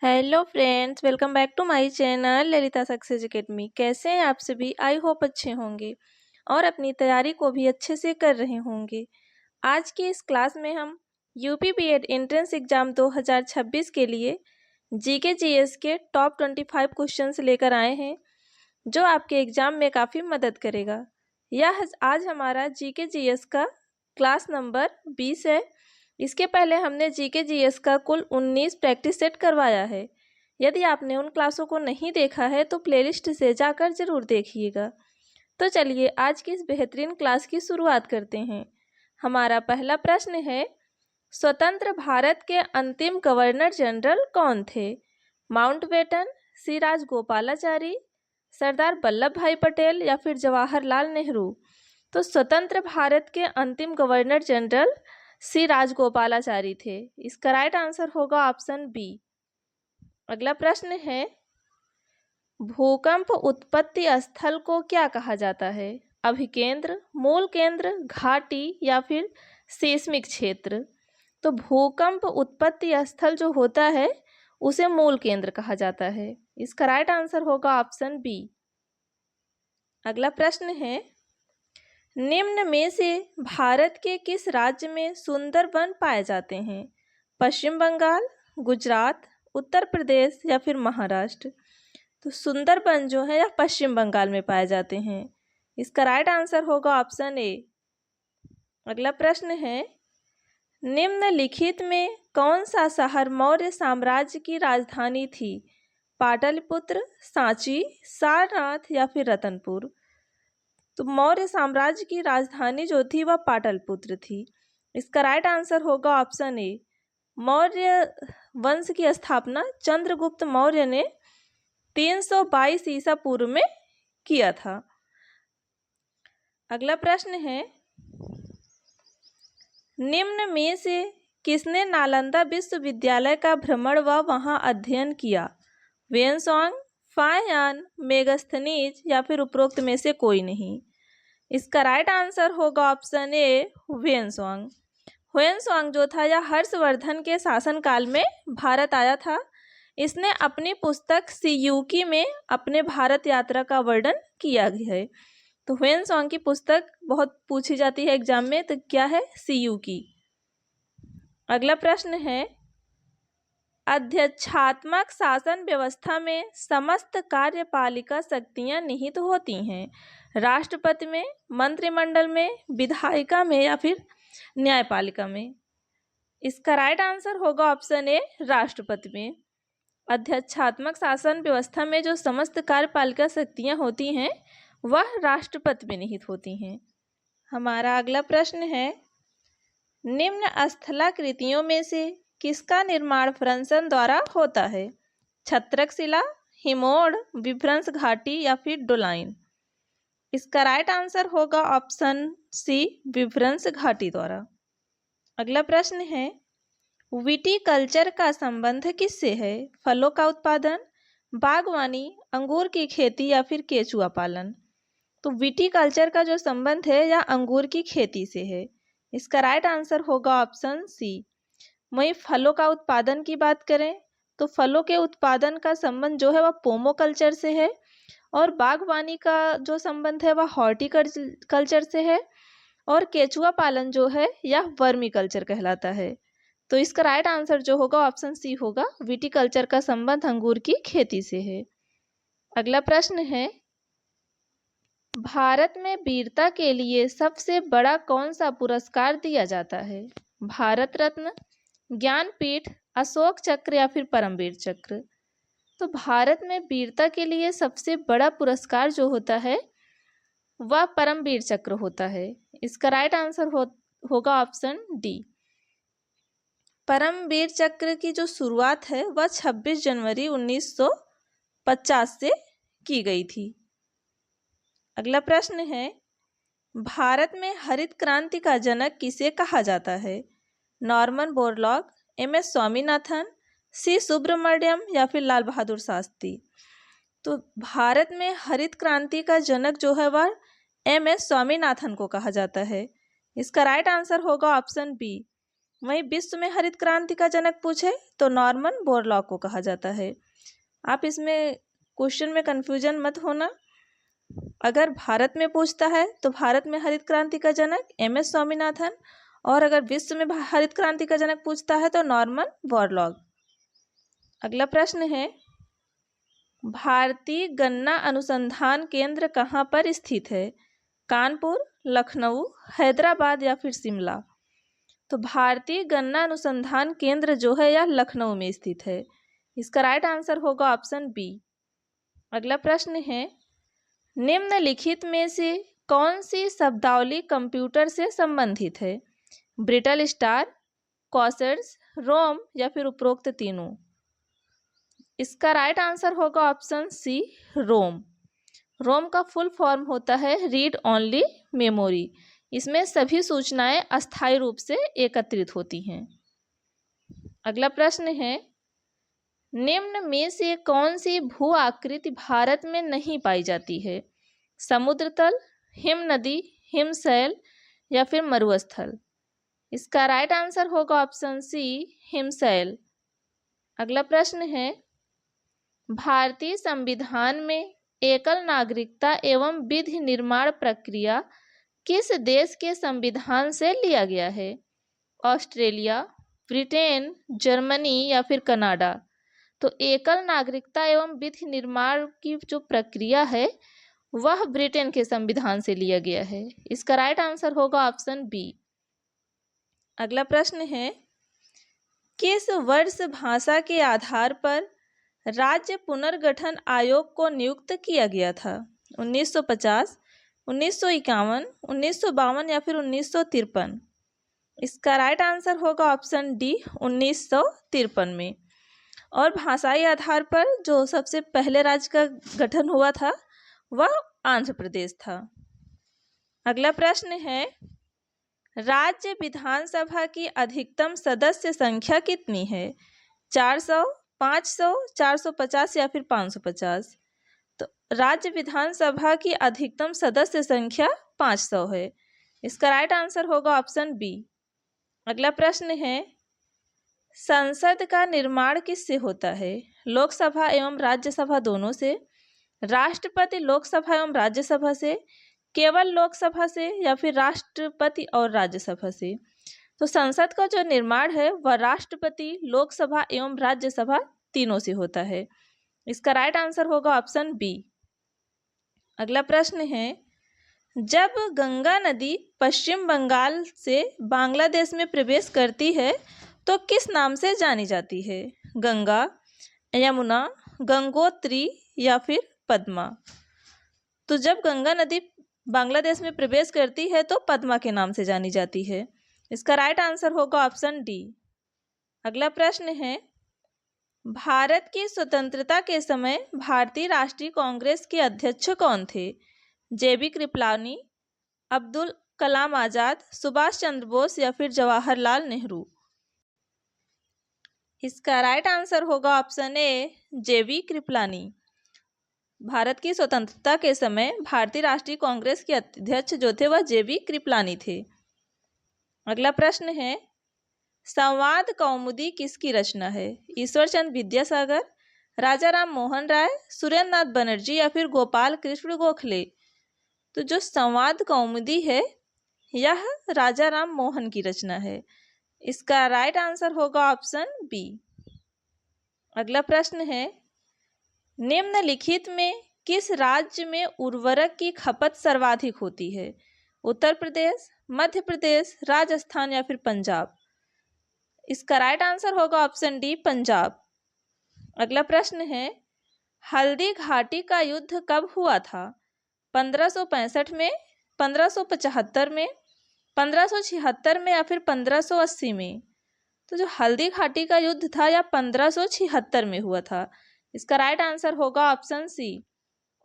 Hello friends, welcome back to my channel Lalita success academy. कैसे हैं आप सभी? आई होप अच्छे होंगे और अपनी तैयारी को भी अच्छे से कर रहे होंगे। आज की इस क्लास में हम यूपी बीएड एंट्रेंस एग्जाम 2026 के लिए जीके जीएस के टॉप 25 क्वेश्चंस लेकर आए हैं, जो आपके एग्जाम में काफ़ी मदद करेगा। यह आज हमारा जीके जीएस का क्लास नंबर 20 है। इसके पहले हमने जीके जीएस का कुल 19 प्रैक्टिस सेट करवाया है। यदि आपने उन क्लासों को नहीं देखा है तो प्लेलिस्ट से जाकर ज़रूर देखिएगा। तो चलिए आज की इस बेहतरीन क्लास की शुरुआत करते हैं। हमारा पहला प्रश्न है, स्वतंत्र भारत के अंतिम गवर्नर जनरल कौन थे? माउंटबेटन, सी राजगोपालाचारी, सरदार वल्लभ भाई पटेल या फिर जवाहरलाल नेहरू? तो स्वतंत्र भारत के अंतिम गवर्नर जनरल सी राजगोपालाचारी थे। इसका राइट आंसर होगा ऑप्शन बी। अगला प्रश्न है, भूकंप उत्पत्ति स्थल को क्या कहा जाता है? अभिकेंद्र, मूल केंद्र, घाटी या फिर सेस्मिक क्षेत्र? तो भूकंप उत्पत्ति स्थल जो होता है उसे मूल केंद्र कहा जाता है। इसका राइट आंसर होगा ऑप्शन बी। अगला प्रश्न है, निम्न में से भारत के किस राज्य में सुंदरबन पाए जाते हैं? पश्चिम बंगाल, गुजरात, उत्तर प्रदेश या फिर महाराष्ट्र? तो सुंदरबन जो है यह पश्चिम बंगाल में पाए जाते हैं। इसका राइट आंसर होगा ऑप्शन ए। अगला प्रश्न है, निम्नलिखित में कौन सा शहर मौर्य साम्राज्य की राजधानी थी? पाटलिपुत्र, सांची, सारनाथ या फिर रतनपुर? तो मौर्य साम्राज्य की राजधानी जो थी वह पाटलिपुत्र थी। इसका राइट आंसर होगा ऑप्शन ए। मौर्य वंश की स्थापना चंद्रगुप्त मौर्य ने 322 ईसा पूर्व में किया था। अगला प्रश्न है, निम्न में से किसने नालंदा विश्वविद्यालय का भ्रमण व वहां अध्ययन किया? वेनसोंग, फाहियान, मेगास्थनीज या फिर उपरोक्त में से कोई नहीं? इसका राइट आंसर होगा ऑप्शन ए, हुएनसोंग। हुएनसोंग जो था यह हर्षवर्धन के शासनकाल में भारत आया था। इसने अपनी पुस्तक सीयूकी में अपने भारत यात्रा का वर्णन किया है। तो हुएनसोंग की पुस्तक बहुत पूछी जाती है एग्जाम में, तो क्या है? सीयूकी। अगला प्रश्न है, अध्यक्षात्मक शासन व्यवस्था में समस्त कार्यपालिका शक्तियां निहित होती हैं। राष्ट्रपति में, मंत्रिमंडल में, विधायिका में या फिर न्यायपालिका में? इसका राइट आंसर होगा ऑप्शन ए, राष्ट्रपति में। अध्यक्षात्मक शासन व्यवस्था में जो समस्त कार्यपालिका शक्तियां होती हैं वह राष्ट्रपति में निहित होती हैं। हमारा अगला प्रश्न है, निम्न स्थलाकृतियों में से किसका निर्माण फ्रंसन द्वारा होता है? छत्रक शिला, हिमोड़, विभ्रंश घाटी या फिर डोलाइन? इसका राइट आंसर होगा ऑप्शन सी, विभ्रंश घाटी द्वारा। अगला प्रश्न है, विटीकल्चर का संबंध किससे है? फलों का उत्पादन, बागवानी, अंगूर की खेती या फिर केचुआ पालन? तो विटीकल्चर का जो संबंध है यह अंगूर की खेती से है। इसका राइट आंसर होगा ऑप्शन सी। वहीं फलों का उत्पादन की बात करें तो फलों के उत्पादन का संबंध जो है वह पोमोकल्चर से है, और बागवानी का जो संबंध है वह हॉर्टिकल्चर से है, और केचुआ पालन जो है यह वर्मी कल्चर कहलाता है। तो इसका राइट आंसर जो होगा ऑप्शन सी होगा, विटीकल्चर का संबंध अंगूर की खेती से है। अगला प्रश्न है, भारत में वीरता के लिए सबसे बड़ा कौन सा पुरस्कार दिया जाता है? भारत रत्न, ज्ञानपीठ, अशोक चक्र या फिर परमवीर चक्र? तो भारत में वीरता के लिए सबसे बड़ा पुरस्कार जो होता है वह परमवीर चक्र होता है। इसका राइट आंसर होगा ऑप्शन डी। परमवीर चक्र की जो शुरुआत है वह 26 जनवरी 1950 से की गई थी। अगला प्रश्न है, भारत में हरित क्रांति का जनक किसे कहा जाता है? Norman Borlaug, M S. Swaminathan, C Subramaniam या फिर लाल बहादुर शास्त्री? तो भारत में हरित क्रांति का जनक जो है वह एम.एस. स्वामीनाथन को कहा जाता है। इसका राइट आंसर होगा ऑप्शन बी। वहीं विश्व में हरित क्रांति का जनक पूछे तो नॉर्मन बोरलॉग को कहा जाता है। आप इसमें क्वेश्चन में कंफ्यूजन मत होना। अगर भारत में पूछता है तो भारत में हरित क्रांति का जनक MS स्वामीनाथन, और अगर विश्व में हरित क्रांति का जनक पूछता है तो नॉर्मन बोरलॉग। अगला प्रश्न है, भारतीय गन्ना अनुसंधान केंद्र कहाँ पर स्थित है? कानपुर, लखनऊ, हैदराबाद या फिर शिमला? तो भारतीय गन्ना अनुसंधान केंद्र जो है यह लखनऊ में स्थित है। इसका राइट आंसर होगा ऑप्शन बी। अगला प्रश्न है, निम्नलिखित में से कौन सी शब्दावली कंप्यूटर से संबंधित है? ब्रिटल स्टार, कॉसर्स, रोम या फिर उपरोक्त तीनों? इसका राइट आंसर होगा ऑप्शन सी, रोम। रोम का फुल फॉर्म होता है रीड ओनली मेमोरी। इसमें सभी सूचनाएं अस्थायी रूप से एकत्रित होती हैं। अगला प्रश्न है, निम्न में से कौन सी भू आकृति भारत में नहीं पाई जाती है? समुद्र तल, हिम नदी, हिमशैल या फिर मरुस्थल? इसका राइट आंसर होगा ऑप्शन सी, हिमशैल। अगला प्रश्न है, भारतीय संविधान में एकल नागरिकता एवं विधि निर्माण प्रक्रिया किस देश के संविधान से लिया गया है? ऑस्ट्रेलिया, ब्रिटेन, जर्मनी या फिर कनाडा? तो एकल नागरिकता एवं विधि निर्माण की जो प्रक्रिया है वह ब्रिटेन के संविधान से लिया गया है। इसका राइट आंसर होगा ऑप्शन बी। अगला प्रश्न है, किस वर्ष भाषा के आधार पर राज्य पुनर्गठन आयोग को नियुक्त किया गया था? 1950, 1951, 1952 या फिर 1953? इसका राइट आंसर होगा ऑप्शन डी, 1953 में। और भाषाई आधार पर जो सबसे पहले राज्य का गठन हुआ था वह आंध्र प्रदेश था। अगला प्रश्न है, राज्य विधानसभा की अधिकतम सदस्य संख्या कितनी है? 400, 500, 450 या फिर 550? तो राज्य विधानसभा की अधिकतम सदस्य संख्या 500 है। इसका राइट आंसर होगा ऑप्शन बी। अगला प्रश्न है, संसद का निर्माण किससे होता है? लोकसभा एवं राज्यसभा दोनों से, राष्ट्रपति लोकसभा एवं राज्यसभा से, केवल लोकसभा से या फिर राष्ट्रपति और राज्यसभा से? तो संसद का जो निर्माण है वह राष्ट्रपति, लोकसभा एवं राज्यसभा तीनों से होता है। इसका राइट आंसर होगा ऑप्शन बी। अगला प्रश्न है, जब गंगा नदी पश्चिम बंगाल से बांग्लादेश में प्रवेश करती है तो किस नाम से जानी जाती है? गंगा, यमुना, गंगोत्री या फिर पद्मा? तो जब गंगा नदी बांग्लादेश में प्रवेश करती है तो पद्मा के नाम से जानी जाती है। इसका राइट आंसर होगा ऑप्शन डी। अगला प्रश्न है, भारत की स्वतंत्रता के समय भारतीय राष्ट्रीय कांग्रेस के अध्यक्ष कौन थे? JB कृपलानी, अब्दुल कलाम आजाद, सुभाष चंद्र बोस या फिर जवाहरलाल नेहरू? इसका राइट आंसर होगा option A, JB Kripalani. Bharat की स्वतंत्रता के समय भारतीय राष्ट्रीय कांग्रेस के अध्यक्ष जो थे वह JB कृपलानी थे। अगला प्रश्न है, संवाद कौमुदी किसकी रचना है? ईश्वरचंद विद्यासागर, राजा राम मोहन राय, सुरेंद्र नाथ बनर्जी या फिर गोपाल कृष्ण गोखले? तो जो संवाद कौमुदी है यह राजा राम मोहन की रचना है। इसका राइट आंसर होगा ऑप्शन बी। अगला प्रश्न है, निम्नलिखित में किस राज्य में उर्वरक की खपत सर्वाधिक होती है? उत्तर प्रदेश, मध्य प्रदेश, राजस्थान या फिर पंजाब? इसका राइट आंसर होगा ऑप्शन डी, पंजाब। अगला प्रश्न है, हल्दी घाटी का युद्ध कब हुआ था? 1565 में, 1575 में, 1576 में या फिर 1580 में? तो जो हल्दी घाटी का युद्ध था यह 1576 में हुआ था। इसका राइट आंसर होगा ऑप्शन सी।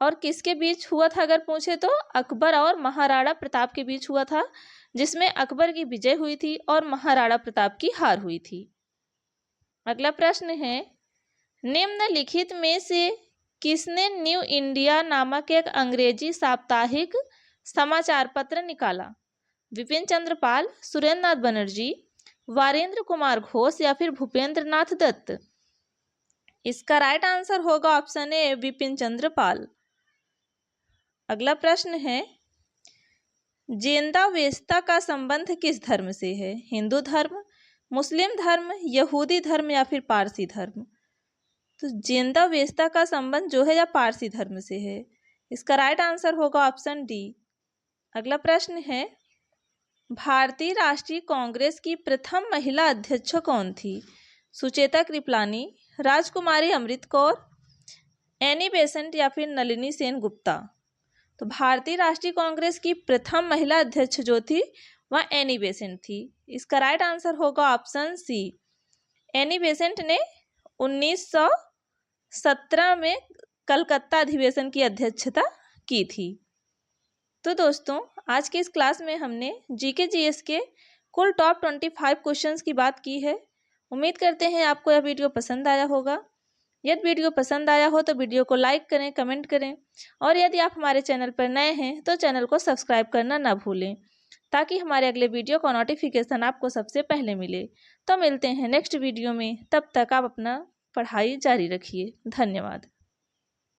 और किसके बीच हुआ था अगर पूछे तो अकबर और महाराणा प्रताप के बीच हुआ था, जिसमें अकबर की विजय हुई थी और महाराणा प्रताप की हार हुई थी। अगला प्रश्न है, निम्नलिखित में से किसने न्यू इंडिया नामक एक अंग्रेजी साप्ताहिक समाचार पत्र निकाला? विपिन चंद्र पाल, सुरेंद्र नाथ बनर्जी, वारेंद्र कुमार घोष या फिर भूपेंद्र नाथ दत्त? इसका राइट आंसर होगा ऑप्शन ए विपिन चंद्र पाल। अगला प्रश्न है, जेंदावेस्ता का संबंध किस धर्म से है? हिंदू धर्म, मुस्लिम धर्म, यहूदी धर्म या फिर पारसी धर्म? तो जेंदावेस्ता का संबंध जो है या पारसी धर्म से है। इसका राइट आंसर होगा ऑप्शन डी। अगला प्रश्न है, भारतीय राष्ट्रीय कांग्रेस की प्रथम महिला अध्यक्ष कौन थी? सुचेता कृपलानी, राजकुमारी अमृत कौर, एनी बेसेंट या फिर नलिनी सेन गुप्ता? तो भारतीय राष्ट्रीय कांग्रेस की प्रथम महिला अध्यक्ष जो थी वह एनी बेसेंट थी। इसका राइट आंसर होगा ऑप्शन सी। एनी बेसेंट ने 1917 में कलकत्ता अधिवेशन की अध्यक्षता की थी। तो दोस्तों, आज के इस क्लास में हमने जीके जीएस के कुल टॉप 25 क्वेश्चंस की बात की है। उम्मीद करते हैं आपको यह वीडियो पसंद आया होगा। यदि वीडियो पसंद आया हो तो वीडियो को लाइक करें, कमेंट करें, और यदि आप हमारे चैनल पर नए हैं तो चैनल को सब्सक्राइब करना ना भूलें, ताकि हमारे अगले वीडियो का नोटिफिकेशन आपको सबसे पहले मिले। तो मिलते हैं नेक्स्ट वीडियो में, तब तक आप अपना पढ़ाई जारी रखिए। धन्यवाद।